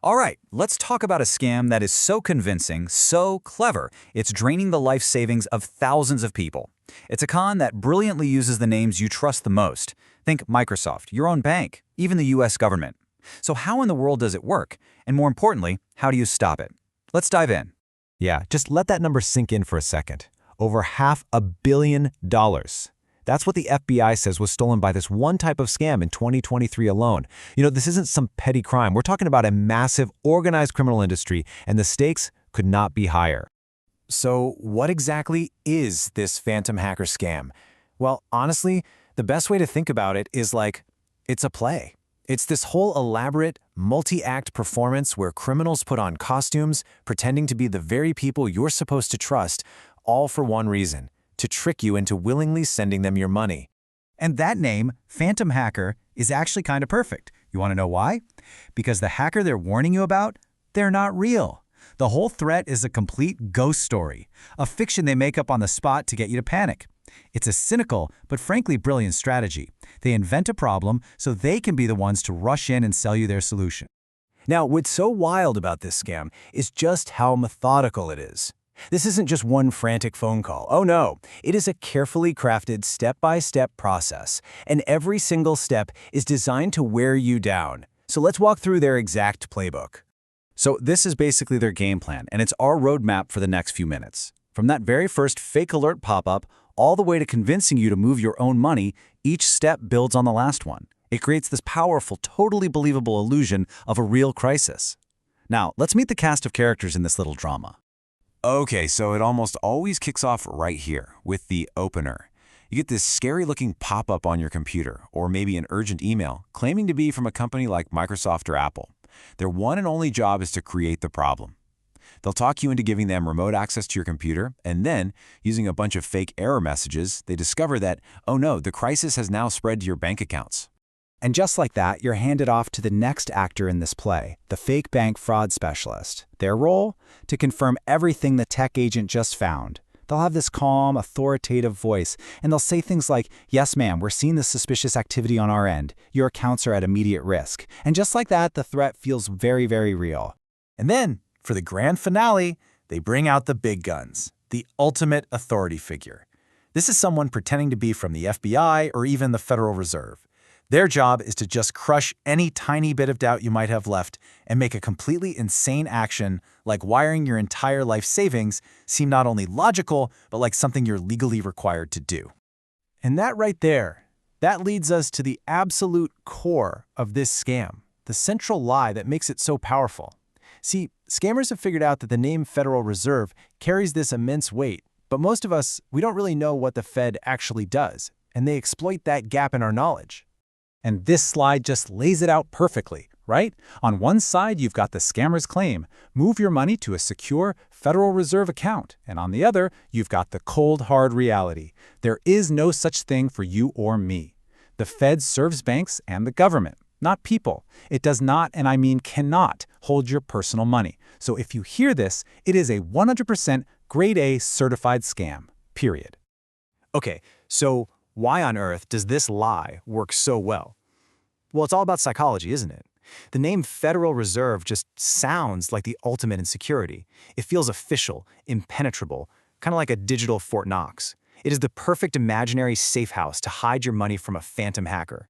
All right, let's talk about a scam that is so convincing, so clever, it's draining the life savings of thousands of people. It's a con that brilliantly uses the names you trust the most. Think Microsoft, your own bank, even the US government. So how in the world does it work? And more importantly, how do you stop it? Let's dive in. Yeah, just let that number sink in for a second. Over $500 million. That's what the FBI says was stolen by this one type of scam in 2023 alone. This isn't some petty crime. We're talking about a massive, organized criminal industry, and the stakes could not be higher. So what exactly is this phantom hacker scam? Well, honestly, the best way to think about it is like, it's a play. It's this whole elaborate, multi-act performance where criminals put on costumes, pretending to be the very people you're supposed to trust, all for one reason: to trick you into willingly sending them your money. And that name, Phantom Hacker, is actually kind of perfect. You want to know why? Because the hacker they're warning you about, they're not real. The whole threat is a complete ghost story, a fiction they make up on the spot to get you to panic. It's a cynical, but frankly brilliant strategy. They invent a problem so they can be the ones to rush in and sell you their solution. Now, what's so wild about this scam is just how methodical it is. This isn't just one frantic phone call. Oh no, it is a carefully crafted step-by-step process, and every single step is designed to wear you down. So let's walk through their exact playbook. So this is basically their game plan, and it's our roadmap for the next few minutes. From that very first fake alert pop-up, all the way to convincing you to move your own money, each step builds on the last one. It creates this powerful, totally believable illusion of a real crisis. Now, let's meet the cast of characters in this little drama. Okay, so it almost always kicks off right here with the opener. You get this scary-looking pop-up on your computer, or maybe an urgent email claiming to be from a company like Microsoft or Apple. Their one and only job is to create the problem. They'll talk you into giving them remote access to your computer, and then, using a bunch of fake error messages, they discover that, oh no, the crisis has now spread to your bank accounts. And just like that, you're handed off to the next actor in this play, the fake bank fraud specialist. Their role? To confirm everything the tech agent just found. They'll have this calm, authoritative voice, and they'll say things like, "Yes, ma'am, we're seeing this suspicious activity on our end. Your accounts are at immediate risk." And just like that, the threat feels very, very real. And then, for the grand finale, they bring out the big guns, the ultimate authority figure. This is someone pretending to be from the FBI or even the Federal Reserve. Their job is to just crush any tiny bit of doubt you might have left and make a completely insane action, like wiring your entire life savings, seem not only logical, but like something you're legally required to do. And that right there, that leads us to the absolute core of this scam, the central lie that makes it so powerful. See, scammers have figured out that the name Federal Reserve carries this immense weight, but most of us, we don't really know what the Fed actually does, and they exploit that gap in our knowledge. And this slide just lays it out perfectly, right? On one side, you've got the scammer's claim, move your money to a secure Federal Reserve account. And on the other, you've got the cold, hard reality. There is no such thing for you or me. The Fed serves banks and the government, not people. It does not, and I mean cannot, hold your personal money. So if you hear this, it is a 100% grade A certified scam, period. Okay, so why on earth does this lie work so well? Well, it's all about psychology, isn't it? The name Federal Reserve just sounds like the ultimate in security. It feels official, impenetrable, kind of like a digital Fort Knox. It is the perfect imaginary safe house to hide your money from a phantom hacker.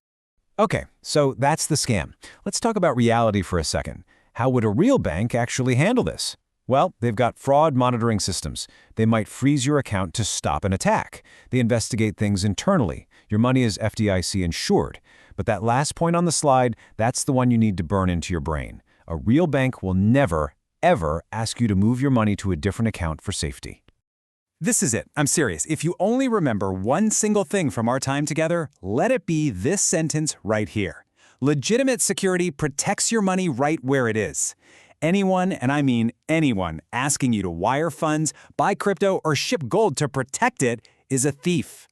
Okay, so that's the scam. Let's talk about reality for a second. How would a real bank actually handle this? Well, they've got fraud monitoring systems. They might freeze your account to stop an attack. They investigate things internally. Your money is FDIC insured. But that last point on the slide, that's the one you need to burn into your brain. A real bank will never, ever ask you to move your money to a different account for safety. This is it. I'm serious. If you only remember one single thing from our time together, let it be this sentence right here. Legitimate security protects your money right where it is. Anyone, and I mean anyone, asking you to wire funds, buy crypto, or ship gold to protect it is a thief.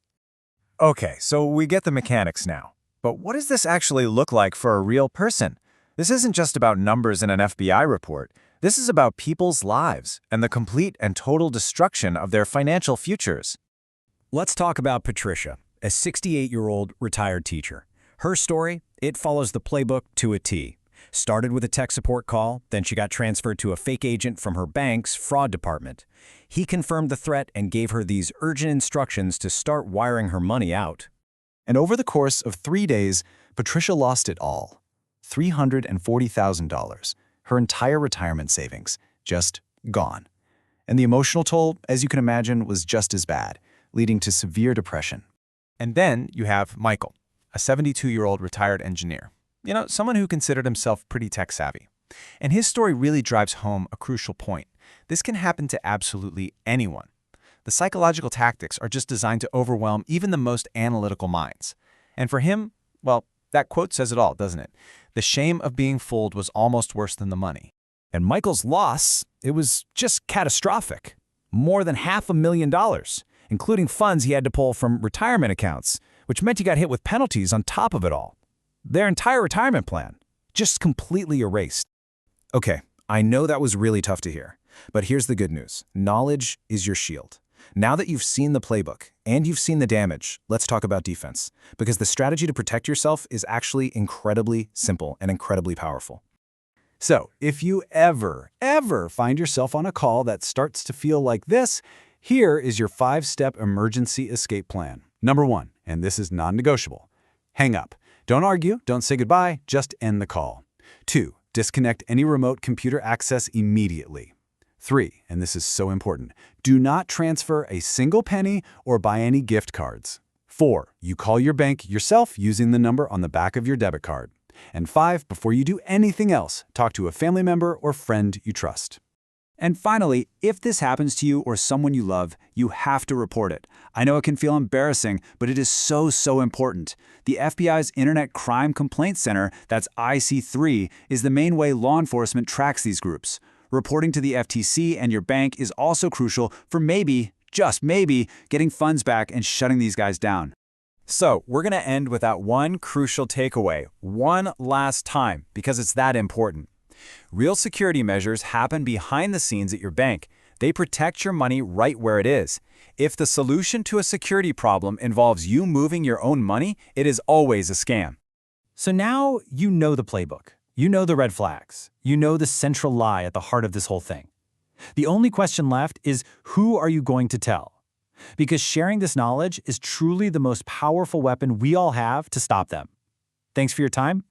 Okay, so we get the mechanics now. But what does this actually look like for a real person? This isn't just about numbers in an FBI report. This is about people's lives and the complete and total destruction of their financial futures. Let's talk about Patricia, a 68-year-old retired teacher. Her story, it follows the playbook to a T. Started with a tech support call, then she got transferred to a fake agent from her bank's fraud department. He confirmed the threat and gave her these urgent instructions to start wiring her money out. And over the course of 3 days, Patricia lost it all. $340,000. Her entire retirement savings, just gone. And the emotional toll, as you can imagine, was just as bad, leading to severe depression. And then you have Michael, a 72-year-old retired engineer. Someone who considered himself pretty tech-savvy. And his story really drives home a crucial point. This can happen to absolutely anyone. The psychological tactics are just designed to overwhelm even the most analytical minds. And for him, well, that quote says it all, doesn't it? The shame of being fooled was almost worse than the money. And Michael's loss, it was just catastrophic. More than $500,000, including funds he had to pull from retirement accounts, which meant he got hit with penalties on top of it all. Their entire retirement plan, just completely erased. Okay, I know that was really tough to hear, but here's the good news. Knowledge is your shield. Now that you've seen the playbook and you've seen the damage, let's talk about defense, because the strategy to protect yourself is actually incredibly simple and incredibly powerful. So, if you ever find yourself on a call that starts to feel like this, here is your 5-step emergency escape plan. Number 1, and this is non-negotiable, hang up. Don't argue, don't say goodbye, just end the call. 2, disconnect any remote computer access immediately. 3, and this is so important, do not transfer a single penny or buy any gift cards. 4, you call your bank yourself using the number on the back of your debit card. And 5, before you do anything else, talk to a family member or friend you trust. And finally, if this happens to you or someone you love, you have to report it. I know it can feel embarrassing, but it is so important. The FBI's Internet Crime Complaint Center, that's IC3, is the main way law enforcement tracks these groups. Reporting to the FTC and your bank is also crucial for maybe, just maybe, getting funds back and shutting these guys down. So, we're going to end with that one crucial takeaway, one last time, because it's that important. Real security measures happen behind the scenes at your bank. They protect your money right where it is. If the solution to a security problem involves you moving your own money, it is always a scam. So now you know the playbook. You know the red flags. You know the central lie at the heart of this whole thing. The only question left is, who are you going to tell? Because sharing this knowledge is truly the most powerful weapon we all have to stop them. Thanks for your time.